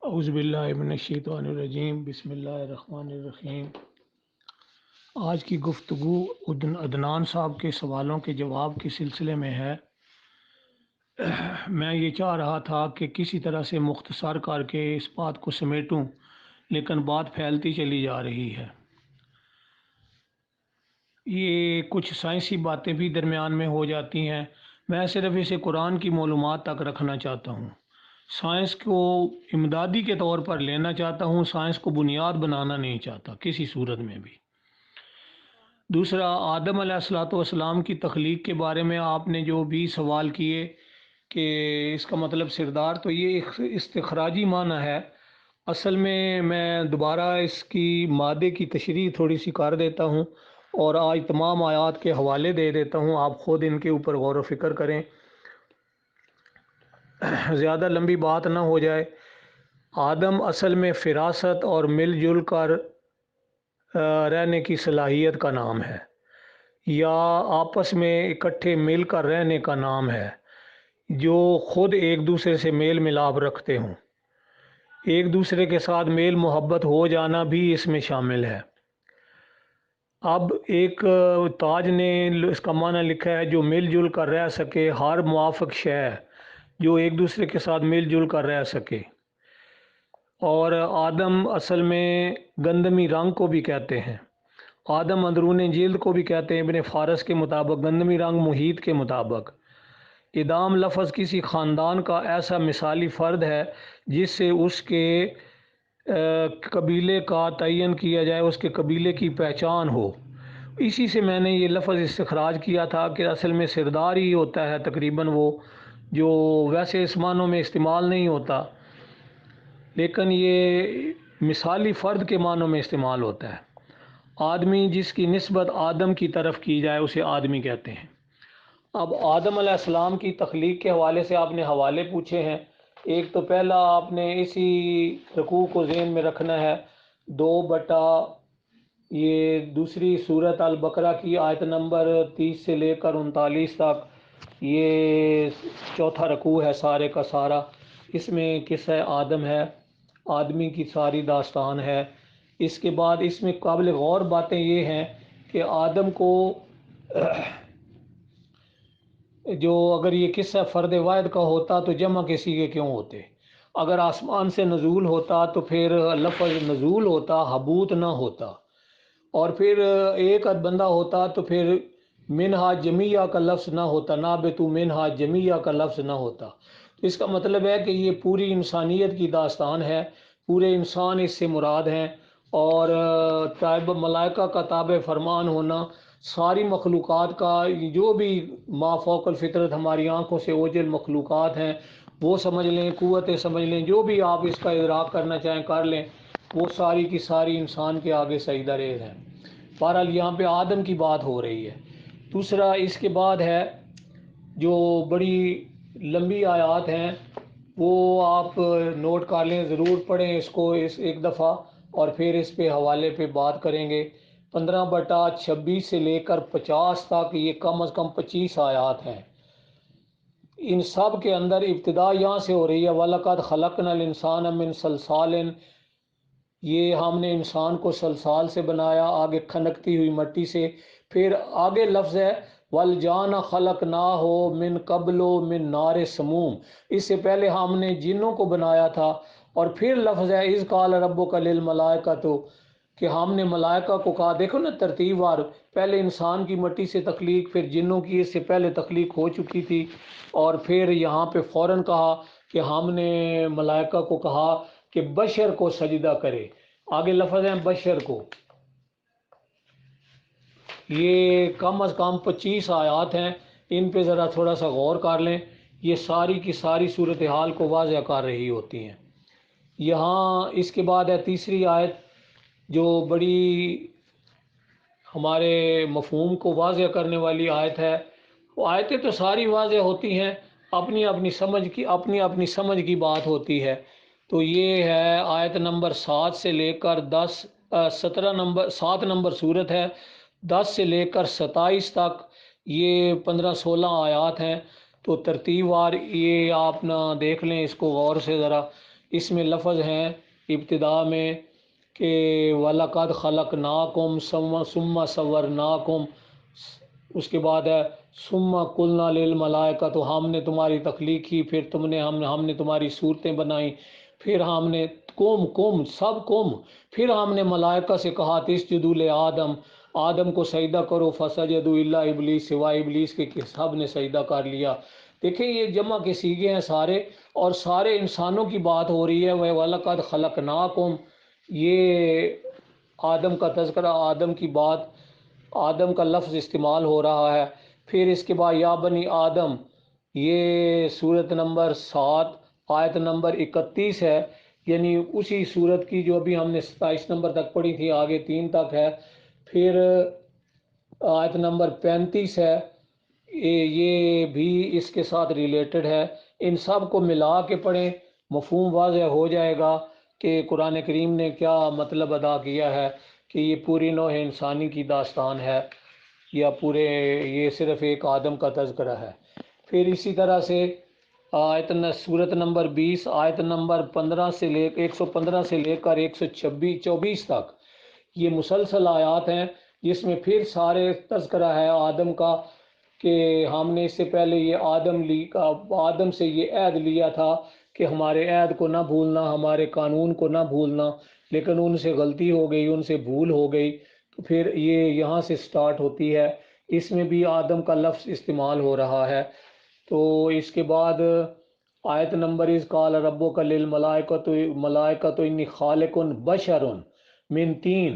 اعوذ باللہ من الشیطان الرجیم، بسم اللہ الرحمن الرحیم۔ آج کی گفتگو عدنان صاحب کے سوالوں کے جواب کے سلسلے میں ہے۔ میں یہ چاہ رہا تھا کہ کسی طرح سے مختصر کر کے اس بات کو سمیٹوں، لیکن بات پھیلتی چلی جا رہی ہے۔ یہ کچھ سائنسی باتیں بھی درمیان میں ہو جاتی ہیں۔ میں صرف اسے قرآن کی معلومات تک رکھنا چاہتا ہوں۔ سائنس کو امدادی کے طور پر لینا چاہتا ہوں، سائنس کو بنیاد بنانا نہیں چاہتا کسی صورت میں بھی۔ دوسرا، آدم علیہ الصلوۃ والسلام کی تخلیق کے بارے میں آپ نے جو بھی سوال کیے کہ اس کا مطلب سردار، تو یہ ایک استخراجی معنی ہے۔ اصل میں دوبارہ اس کی مادے کی تشریح تھوڑی سی کر دیتا ہوں اور آج تمام آیات کے حوالے دے دیتا ہوں، آپ خود ان کے اوپر غور و فکر کریں، زیادہ لمبی بات نہ ہو جائے۔ آدم اصل میں فراست اور مل جل کر رہنے کی صلاحیت کا نام ہے، یا آپس میں اکٹھے مل کر رہنے کا نام ہے، جو خود ایک دوسرے سے میل ملاپ رکھتے ہوں۔ ایک دوسرے کے ساتھ میل محبت ہو جانا بھی اس میں شامل ہے۔ اب ایک تاج نے اس کا معنی لکھا ہے جو مل جل کر رہ سکے، ہر موافق شے جو ایک دوسرے کے ساتھ مل جل کر رہ سکے۔ اور آدم اصل میں گندمی رنگ کو بھی کہتے ہیں، آدم اندرون جلد کو بھی کہتے ہیں ابن فارس کے مطابق، گندمی رنگ محیط کے مطابق۔ ادام لفظ کسی خاندان کا ایسا مثالی فرد ہے جس سے اس کے قبیلے کا تعین کیا جائے، اس کے قبیلے کی پہچان ہو۔ اسی سے میں نے یہ لفظ استخراج کیا تھا کہ اصل میں سردار ہی ہوتا ہے تقریباً، وہ جو ویسے اس معنوں میں استعمال نہیں ہوتا، لیکن یہ مثالی فرد کے معنوں میں استعمال ہوتا ہے۔ آدمی جس کی نسبت آدم کی طرف کی جائے اسے آدمی کہتے ہیں۔ اب آدم علیہ السلام کی تخلیق کے حوالے سے آپ نے حوالے پوچھے ہیں۔ ایک تو پہلا آپ نے اسی رکوع کو ذہن میں رکھنا ہے، 2 یہ دوسری سورۃ البقرہ کی آیت نمبر 30 سے لے کر 39 تک، یہ چوتھا رکوع ہے سارے کا سارا۔ اس میں قصہ آدم ہے، آدمی کی ساری داستان ہے۔ اس کے بعد اس میں قابل غور باتیں یہ ہیں کہ آدم کو جو اگر یہ قصہ فرد واحد کا ہوتا تو جمع کے صیغے کیوں ہوتے؟ اگر آسمان سے نزول ہوتا تو پھر لفظ نزول ہوتا، حبوط نہ ہوتا، اور پھر ایک بندہ ہوتا تو پھر منہا جمیعہ کا لفظ نہ ہوتا، نابتو منہا جمیعہ کا لفظ نہ ہوتا۔ تو اس کا مطلب ہے کہ یہ پوری انسانیت کی داستان ہے، پورے انسان اس سے مراد ہیں، اور تائب ملائکہ کا تابع فرمان ہونا، ساری مخلوقات کا جو بھی ما فوق الفطرت ہماری آنکھوں سے اوجھل مخلوقات ہیں وہ سمجھ لیں، قوتیں سمجھ لیں، جو بھی آپ اس کا ادراک کرنا چاہیں کر لیں، وہ ساری کی ساری انسان کے آگے سجدہ ریز ہیں۔ بہرحال یہاں پہ آدم کی بات ہو رہی ہے۔ دوسرا اس کے بعد ہے جو بڑی لمبی آیات ہیں، وہ آپ نوٹ کر لیں، ضرور پڑھیں اس کو ایک دفعہ، اور پھر اس پہ حوالے پہ بات کریں گے۔ 15/26 سے لے کر 50 تک، یہ کم از کم 25 آیات ہیں۔ ان سب کے اندر ابتدا یہاں سے ہو رہی ہے، وَلَقَدْ خَلَقْنَا الْإِنسَانَ مِنْ صَلْصَالٍ، یہ ہم نے انسان کو صلصال سے بنایا، آگے کھنکتی ہوئی مٹی سے۔ پھر آگے لفظ ہے وَالْجَانَ خَلَقْنَاهُ مِنْ قَبْلُ مِنْ نَارِ سَمُوم، اس سے پہلے ہم نے جنوں کو بنایا تھا۔ اور پھر لفظ ہے اِذْ قَالَ رَبُّكَ لِلْمَلَائِكَةِ، کہ ہم نے ملائکہ کو کہا، دیکھو نا ترتیب وار، پہلے انسان کی مٹی سے تخلیق، پھر جنوں کی اس سے پہلے تخلیق ہو چکی تھی، اور پھر یہاں پہ فوراً کہا کہ ہم نے ملائکہ کو کہا کہ بشر کو سجدہ کرے۔ آگے لفظ ہیں بشر کو۔ یہ کم از کم 25 آیات ہیں، ان پہ ذرا تھوڑا سا غور کر لیں، یہ ساری کی ساری صورتحال کو واضح کر رہی ہوتی ہیں۔ یہاں اس کے بعد ہے تیسری آیت جو بڑی ہمارے مفہوم کو واضح کرنے والی آیت ہے۔ وہ آیتیں تو ساری واضح ہوتی ہیں، اپنی اپنی سمجھ کی بات ہوتی ہے۔ تو یہ ہے آیت نمبر 7 سے لے کر 7 نمبر صورت ہے، 10 سے لے کر 27 تک، یہ 15-16 آیات ہیں۔ تو ترتیب وار یہ آپ نہ دیکھ لیں اس کو غور سے ذرا، اس میں لفظ ہیں ابتدا میں کہ وَلَقَدْ خَلَقْنَاكُمْ ثُمَّ صَوَّرْنَاكُمْ، اس کے بعد ہے ثُمَّ قُلْنَا لِلْمَلَائِكَةِ، تو ہم نے تمہاری تخلیق کی، پھر ہم نے تمہاری صورتیں بنائیں، پھر ہم نے سب پھر ہم نے ملائکہ سے کہا تسجدوا لآدم، آدم کو سجدہ کرو، فسجدوا الا ابلیس، سوائے ابلیس کے کہ سب نے سجدہ کر لیا۔ دیکھیں یہ جمع کے صیغے ہیں سارے، اور سارے انسانوں کی بات ہو رہی ہے۔ وَلَقَدْ خَلَقْنَاكُمْ، یہ آدم کا تذکرہ، آدم کی بات، آدم کا لفظ استعمال ہو رہا ہے۔ پھر اس کے بعد یا بنی آدم، یہ صورت نمبر 7 آیت نمبر 31 ہے، یعنی اسی صورت کی جو ابھی ہم نے 27 نمبر تک پڑھی تھی، آگے 3 تک ہے۔ پھر آیت نمبر 35 ہے، یہ بھی اس کے ساتھ ریلیٹڈ ہے۔ ان سب کو ملا کے پڑھیں، مفہوم واضح ہو جائے گا کہ قرآن کریم نے کیا مطلب ادا کیا ہے، کہ یہ پوری نوع انسانی کی داستان ہے یا یہ صرف ایک آدم کا تذکرہ ہے۔ پھر اسی طرح سے صورت نمبر 20 آیت نمبر 115 سے لے کر 124 تک، یہ مسلسل آیات ہیں جس میں پھر سارے تذکرہ ہے آدم کا، کہ ہم نے اس سے پہلے یہ آدم سے یہ عہد لیا تھا کہ ہمارے عہد کو نہ بھولنا، ہمارے قانون کو نہ بھولنا، لیکن ان سے غلطی ہو گئی، ان سے بھول ہو گئی، تو پھر یہ یہاں سے سٹارٹ ہوتی ہے، اس میں بھی آدم کا لفظ استعمال ہو رہا ہے۔ تو اس کے بعد آیت نمبر از قال ربک للملائکۃ انی خالق بشر من طین،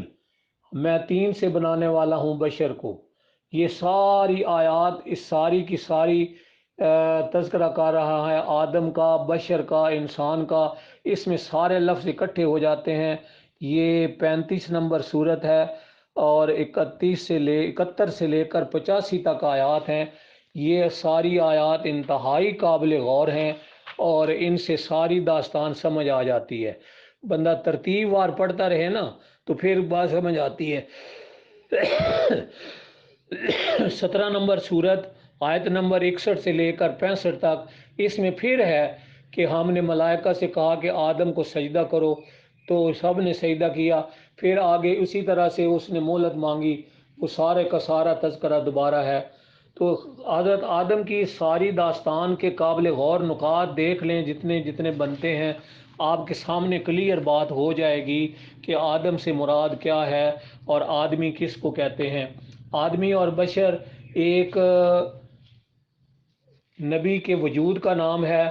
میں طین سے بنانے والا ہوں بشر کو۔ یہ ساری آیات اس ساری کی ساری تذکرہ کر رہا ہے آدم کا، بشر کا، انسان کا، اس میں سارے لفظ اکٹھے ہو جاتے ہیں۔ یہ 35 نمبر صورت ہے اور 71 سے لے کر 85 تک آیات ہیں۔ یہ ساری آیات انتہائی قابل غور ہیں اور ان سے ساری داستان سمجھ آ جاتی ہے۔ بندہ ترتیب وار پڑھتا رہے نا تو پھر بات سمجھ آتی ہے۔ 17 نمبر صورت آیت نمبر 61 سے لے کر 65 تک، اس میں پھر ہے کہ ہم نے ملائکہ سے کہا کہ آدم کو سجدہ کرو، تو سب نے سجدہ کیا۔ پھر آگے اسی طرح سے اس نے مہلت مانگی، وہ سارے کا سارا تذکرہ دوبارہ ہے۔ تو حضرت آدم کی ساری داستان کے قابل غور نکات دیکھ لیں، جتنے جتنے بنتے ہیں، آپ کے سامنے کلیئر بات ہو جائے گی کہ آدم سے مراد کیا ہے اور آدمی کس کو کہتے ہیں۔ آدمی اور بشر ایک نبی کے وجود کا نام ہے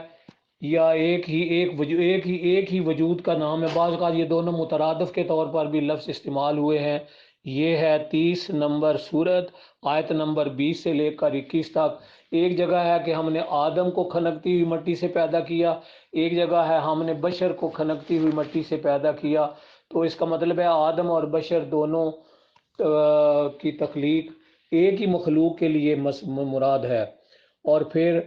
یا ایک ہی وجود کا نام ہے؟ بعض اوقات یہ دونوں مترادف کے طور پر بھی لفظ استعمال ہوئے ہیں۔ یہ ہے 30 نمبر صورت آیت نمبر 20 سے لے کر 21 تک۔ ایک جگہ ہے کہ ہم نے آدم کو کھنکتی ہوئی مٹی سے پیدا کیا، ایک جگہ ہے ہم نے بشر کو کھنکتی ہوئی مٹی سے پیدا کیا۔ تو اس کا مطلب ہے آدم اور بشر دونوں کی تخلیق ایک ہی مخلوق کے لیے مراد ہے۔ اور پھر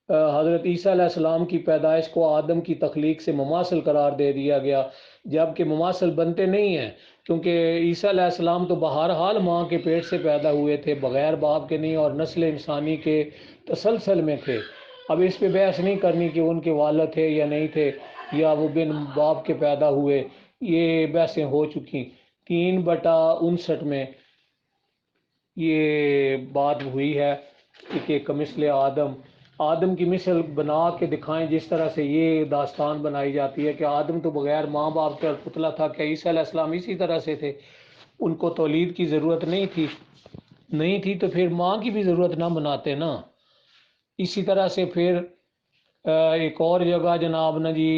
حضرت عیسیٰ علیہ السلام کی پیدائش کو آدم کی تخلیق سے مماثل قرار دے دیا گیا، جبکہ مماثل بنتے نہیں ہیں، کیونکہ عیسیٰ علیہ السلام تو بہرحال ماں کے پیٹ سے پیدا ہوئے تھے، بغیر باپ کے نہیں، اور نسل انسانی کے تسلسل میں تھے۔ اب اس پہ بحث نہیں کرنی کہ ان کے والد تھے یا نہیں تھے، یا وہ بن باپ کے پیدا ہوئے، یہ بحثیں ہو چکی۔ 3/59 میں یہ بات ہوئی ہے کہ کمثل آدم کی مثل بنا کے دکھائیں، جس طرح سے یہ داستان بنائی جاتی ہے کہ آدم تو بغیر ماں باپ کے پتلا تھا، کہ عیسیٰ علیہ السلام اسی طرح سے تھے، ان کو تولید کی ضرورت نہیں تھی تو پھر ماں کی بھی ضرورت نہ بناتے نا۔ اسی طرح سے پھر ایک اور جگہ جناب نا جی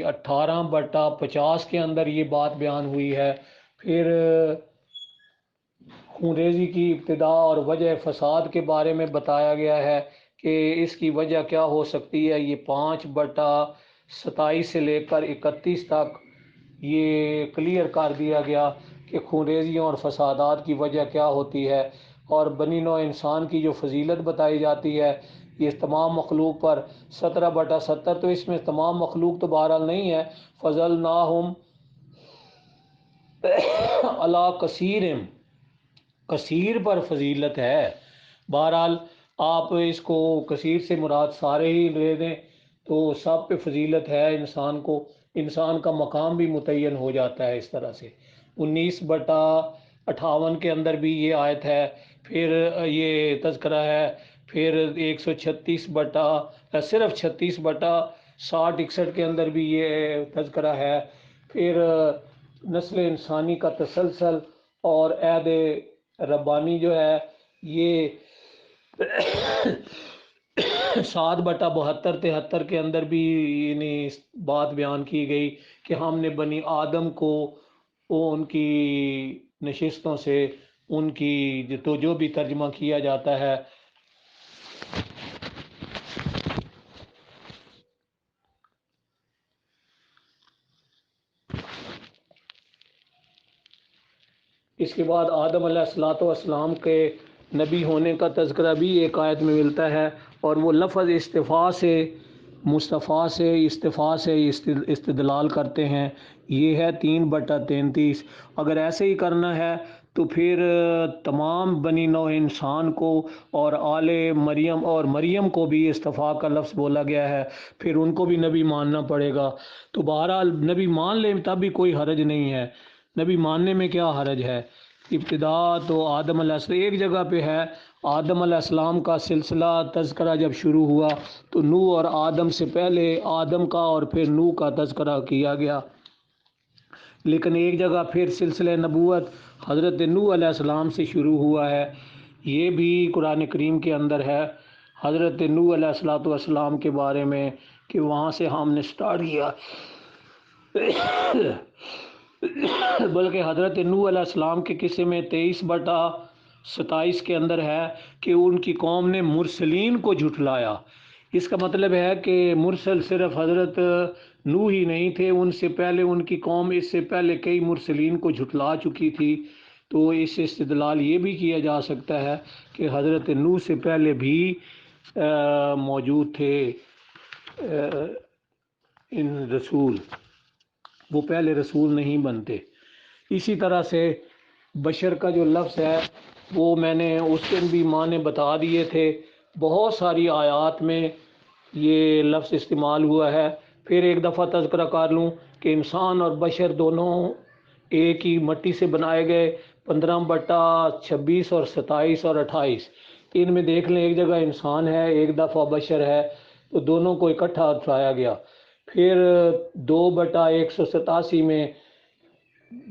18/50 کے اندر یہ بات بیان ہوئی ہے۔ پھر خونریزی کی ابتدا اور وجہ فساد کے بارے میں بتایا گیا ہے کہ اس کی وجہ کیا ہو سکتی ہے۔ یہ 5/27 سے لے کر 31 تک یہ کلیئر کر دیا گیا کہ خونریزیوں اور فسادات کی وجہ کیا ہوتی ہے، اور بنی نوع انسان کی جو فضیلت بتائی جاتی ہے یہ تمام مخلوق پر 17/70، تو اس میں تمام مخلوق تو بہرحال نہیں ہے، فضلناہم علی کثیر پر فضیلت ہے۔ بہرحال آپ اس کو کثیر سے مراد سارے ہی لے دیں، تو سب پہ فضیلت ہے، انسان کا مقام بھی متعین ہو جاتا ہے اس طرح سے۔ 19/58 کے اندر بھی یہ آیت ہے، پھر یہ تذکرہ ہے، پھر 136 بٹا صرف 36/60-61 کے اندر بھی یہ تذکرہ ہے، پھر نسل انسانی کا تسلسل اور عہد ربانی جو ہے یہ 7/72-73 کے اندر بھی یعنی بات بیان کی گئی کہ ہم نے بنی آدم کو ان کی نشستوں سے، ان کی تو جو بھی ترجمہ کیا جاتا ہے اس کے بعد آدم علیہ الصلاۃ والسلام کے نبی ہونے کا تذکرہ بھی ایک آیت میں ملتا ہے، اور وہ لفظ استفاء سے، مصطفیٰ سے، استفاء سے استدلال کرتے ہیں۔ یہ ہے 3/33۔ اگر ایسے ہی کرنا ہے تو پھر تمام بنی نوع انسان کو اور آل مریم اور مریم کو بھی استفاء کا لفظ بولا گیا ہے، پھر ان کو بھی نبی ماننا پڑے گا۔ تو بہرحال نبی مان لیں تب بھی کوئی حرج نہیں ہے، نبی ماننے میں کیا حرج ہے۔ ابتدا تو آدم علیہ السلام ایک جگہ پہ ہے، آدم علیہ السلام کا سلسلہ تذکرہ جب شروع ہوا تو نوح اور آدم سے پہلے آدم کا اور پھر نوح کا تذکرہ کیا گیا، لیکن ایک جگہ پھر سلسلہ نبوت حضرت نوح علیہ السلام سے شروع ہوا ہے، یہ بھی قرآن کریم کے اندر ہے، حضرت نوح علیہ السلام کے بارے میں کہ وہاں سے ہم نے سٹارٹ کیا۔ بلکہ حضرت نوح علیہ السلام کے قصے میں 23/27 کے اندر ہے کہ ان کی قوم نے مرسلین کو جھٹلایا۔ اس کا مطلب ہے کہ مرسل صرف حضرت نوح ہی نہیں تھے، ان سے پہلے ان کی قوم اس سے پہلے کئی مرسلین کو جھٹلا چکی تھی۔ تو اس سے استدلال یہ بھی کیا جا سکتا ہے کہ حضرت نوح سے پہلے بھی موجود تھے ان رسول، وہ پہلے رسول نہیں بنتے۔ اسی طرح سے بشر کا جو لفظ ہے وہ میں نے اس دن بھی ماں نے بتا دیے تھے، بہت ساری آیات میں یہ لفظ استعمال ہوا ہے۔ پھر ایک دفعہ تذکرہ کر لوں کہ انسان اور بشر دونوں ایک ہی مٹی سے بنائے گئے، 15/26 اور 27 اور 28، ان میں دیکھ لیں ایک جگہ انسان ہے، ایک دفعہ بشر ہے، تو دونوں کو اکٹھا اٹھایا گیا۔ پھر 2/187 میں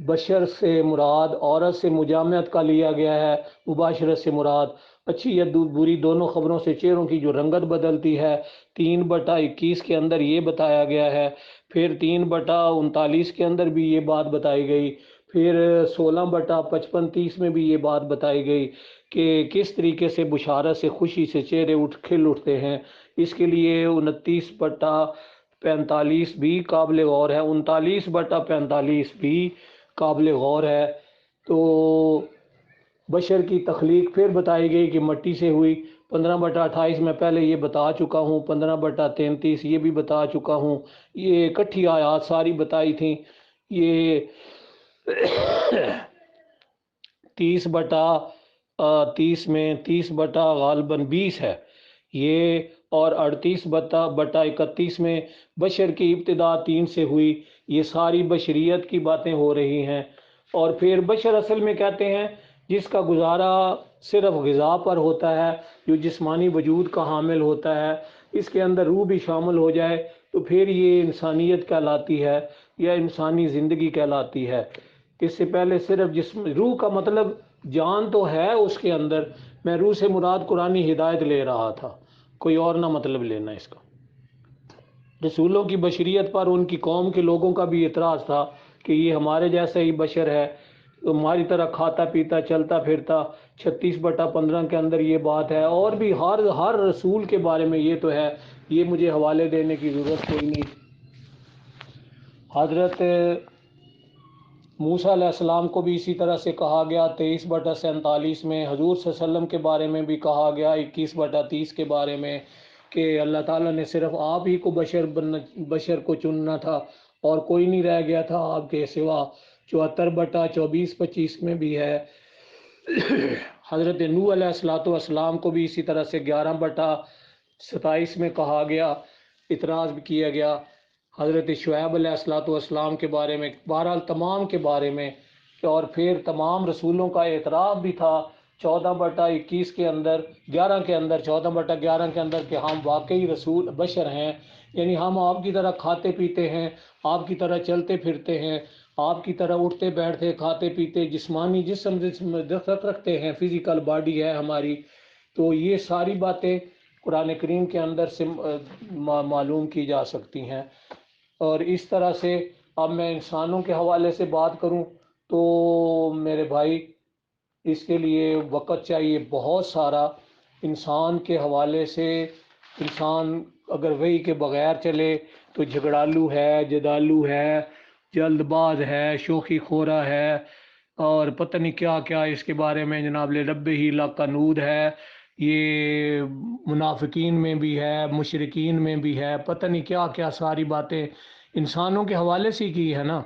بشر سے مراد عورت سے مجامعت کا لیا گیا ہے، مباشرت سے مراد اچھی یا بری دونوں خبروں سے چہروں کی جو رنگت بدلتی ہے، 3/21 کے اندر یہ بتایا گیا ہے۔ پھر 3/39 کے اندر بھی یہ بات بتائی گئی، پھر 16/55-30 میں بھی یہ بات بتائی گئی کہ کس طریقے سے بشارت سے خوشی سے چہرے کھل اٹھتے ہیں۔ اس کے لیے 29/45 بھی قابل غور ہے، 39/45 بھی قابل غور ہے۔ تو بشر کی تخلیق پھر بتائی گئی کہ مٹی سے ہوئی، 15/28 میں پہلے یہ بتا چکا ہوں، 15/33 یہ بھی بتا چکا ہوں، یہ اکٹھی آیات ساری بتائی تھیں۔ یہ 30/30 میں 30/غالباً 20 ہے یہ، اور 38/31 میں بشر کی ابتدا 3 سے ہوئی، یہ ساری بشریت کی باتیں ہو رہی ہیں۔ اور پھر بشر اصل میں کہتے ہیں جس کا گزارا صرف غذا پر ہوتا ہے، جو جسمانی وجود کا حامل ہوتا ہے، اس کے اندر روح بھی شامل ہو جائے تو پھر یہ انسانیت کہلاتی ہے یا انسانی زندگی کہلاتی ہے۔ اس سے پہلے صرف جسم، روح کا مطلب جان تو ہے اس کے اندر، میں روح سے مراد قرآنی ہدایت لے رہا تھا، کوئی اور نہ مطلب لینا اس کا۔ رسولوں کی بشریت پر ان کی قوم کے لوگوں کا بھی اعتراض تھا کہ یہ ہمارے جیسا ہی بشر ہے، ہماری طرح کھاتا پیتا چلتا پھرتا، 36/15 کے اندر یہ بات ہے، اور بھی ہر رسول کے بارے میں یہ تو ہے، یہ مجھے حوالے دینے کی ضرورت کوئی نہیں۔ حضرت موسیٰ علیہ السلام کو بھی اسی طرح سے کہا گیا، 23/47 میں حضور صلی اللہ علیہ وسلم کے بارے میں بھی کہا گیا، 21/30 کے بارے میں کہ اللہ تعالیٰ نے صرف آپ ہی کو بشر کو چننا تھا اور کوئی نہیں رہ گیا تھا آپ کے سوا۔ 74/24-25 میں بھی ہے۔ حضرت نوح علیہ السلام کو بھی اسی طرح سے 11/27 میں کہا گیا اعتراض بھی کیا گیا حضرت شعیب علیہ الصلوۃ والسلام کے بارے میں، بہرحال تمام کے بارے میں، اور پھر تمام رسولوں کا اعتراف بھی تھا 14/21 کے اندر، 11 کے اندر، 14/11 کے اندر، کہ ہم واقعی رسول بشر ہیں، یعنی ہم آپ کی طرح کھاتے پیتے ہیں، آپ کی طرح چلتے پھرتے ہیں، آپ کی طرح اٹھتے بیٹھتے کھاتے پیتے، جسمانی جسم دستخط رکھتے ہیں، فزیکل باڈی ہے ہماری. تو یہ ساری باتیں قرآن کریم کے اندر سے معلوم کی جا سکتی ہیں. اور اس طرح سے اب میں انسانوں کے حوالے سے بات کروں تو میرے بھائی اس کے لیے وقت چاہیے بہت سارا. انسان کے حوالے سے انسان اگر وہی کے بغیر چلے تو جھگڑالو ہے، جدالو ہے، جلد باز ہے، شوخی خورہ ہے، اور پتہ نہیں کیا کیا اس کے بارے میں جناب رب ہی لاقنود ہے. یہ منافقین میں بھی ہے، مشرکین میں بھی ہے، پتہ نہیں کیا کیا ساری باتیں انسانوں کے حوالے سے کی ہے نا.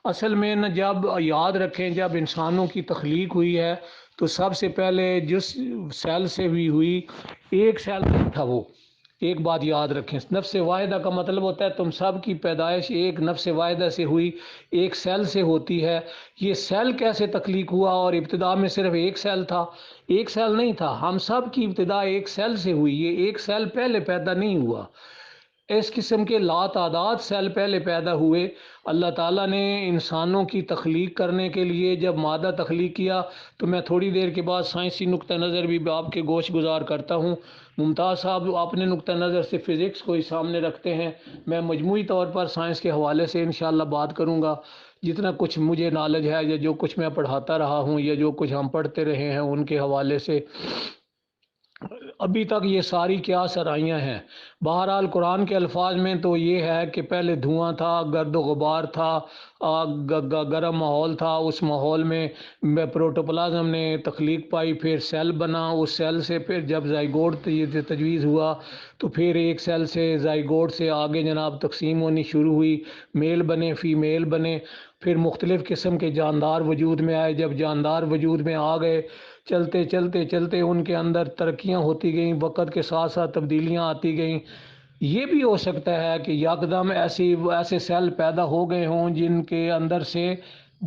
اصل میں نہ جب یاد رکھیں جب انسانوں کی تخلیق ہوئی ہے تو سب سے پہلے جس سیل سے بھی ہوئی ایک سیل نہیں تھا وہ. ایک بات یاد رکھیں، نفس واحدہ کا مطلب ہوتا ہے تم سب کی پیدائش ایک نفس واحدہ سے ہوئی، ایک سیل سے ہوتی ہے. یہ سیل کیسے تخلیق ہوا؟ اور ابتدا میں صرف ایک سیل تھا؟ ایک سیل نہیں تھا، ہم سب کی ابتدا ایک سیل سے ہوئی. یہ ایک سیل پہلے پیدا نہیں ہوا، اس قسم کے لاتعداد سیل پہلے پیدا ہوئے. اللہ تعالیٰ نے انسانوں کی تخلیق کرنے کے لیے جب مادہ تخلیق کیا تو میں تھوڑی دیر کے بعد سائنسی نقطہ نظر بھی آپ کے گوش گزار کرتا ہوں. ممتاز صاحب اپنے نقطہ نظر سے فزکس کو ہی سامنے رکھتے ہیں، میں مجموعی طور پر سائنس کے حوالے سے انشاءاللہ بات کروں گا. جتنا کچھ مجھے نالج ہے یا جو کچھ میں پڑھاتا رہا ہوں یا جو کچھ ہم پڑھتے رہے ہیں ان کے حوالے سے ابھی تک یہ ساری کیا سرائیاں ہیں. بہرحال قرآن کے الفاظ میں تو یہ ہے کہ پہلے دھواں تھا، گرد و غبار تھا، گرم ماحول تھا، اس ماحول میں پروٹوپلازم نے تخلیق پائی، پھر سیل بنا، اس سیل سے پھر جب زائگوٹ تجویز ہوا تو پھر ایک سیل سے زائگوٹ سے آگے جناب تقسیم ہونی شروع ہوئی، میل بنے، فیمیل بنے، پھر مختلف قسم کے جاندار وجود میں آئے. جب جاندار وجود میں آ گئے چلتے چلتے چلتے ان کے اندر ترقیاں ہوتی گئیں، وقت کے ساتھ ساتھ تبدیلیاں آتی گئیں. یہ بھی ہو سکتا ہے کہ یکدم ایسے سیل پیدا ہو گئے ہوں جن کے اندر سے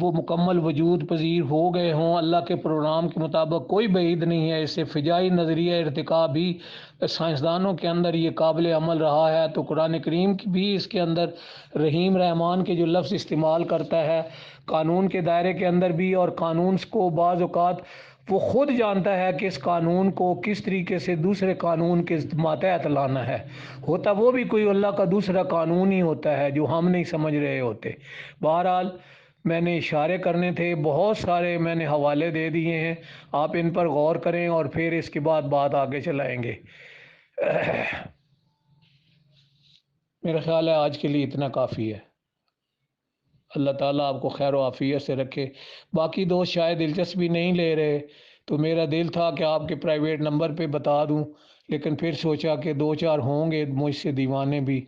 وہ مکمل وجود پذیر ہو گئے ہوں اللہ کے پروگرام کے مطابق. کوئی بعید نہیں ہے، اس سے فضائی نظریہ ارتقاء بھی سائنسدانوں کے اندر یہ قابل عمل رہا ہے. تو قرآن کریم کی بھی اس کے اندر رحیم رحمان کے جو لفظ استعمال کرتا ہے قانون کے دائرے کے اندر بھی، اور قانون کو بعض اوقات وہ خود جانتا ہے کہ اس قانون کو کس طریقے سے دوسرے قانون کے ماتحت لانا ہے. ہوتا وہ بھی کوئی اللہ کا دوسرا قانون ہی ہوتا ہے جو ہم نہیں سمجھ رہے ہوتے. بہرحال میں نے اشارے کرنے تھے، بہت سارے میں نے حوالے دے دیے ہیں، آپ ان پر غور کریں اور پھر اس کے بعد بات آگے چلائیں گے. میرا خیال ہے آج کے لیے اتنا کافی ہے. اللہ تعالیٰ آپ کو خیر و عافیت سے رکھے. باقی دوست شاید دلچسپی نہیں لے رہے تو میرا دل تھا کہ آپ کے پرائیویٹ نمبر پہ بتا دوں، لیکن پھر سوچا کہ 2-4 ہوں گے مجھ سے دیوانے بھی.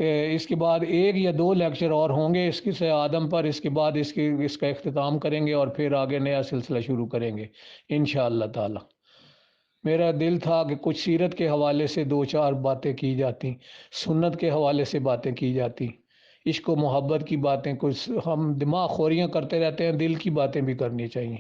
اس کے بعد 1 یا 2 لیکچر اور ہوں گے اس کے آدم پر، اس کے بعد اس کا اختتام کریں گے اور پھر آگے نیا سلسلہ شروع کریں گے انشاءاللہ تعالی. میرا دل تھا کہ کچھ سیرت کے حوالے سے 2-4 باتیں کی جاتی، سنت کے حوالے سے باتیں کی جاتی، عشق و محبت کی باتیں. کچھ ہم دماغ خوریاں کرتے رہتے ہیں، دل کی باتیں بھی کرنی چاہیے.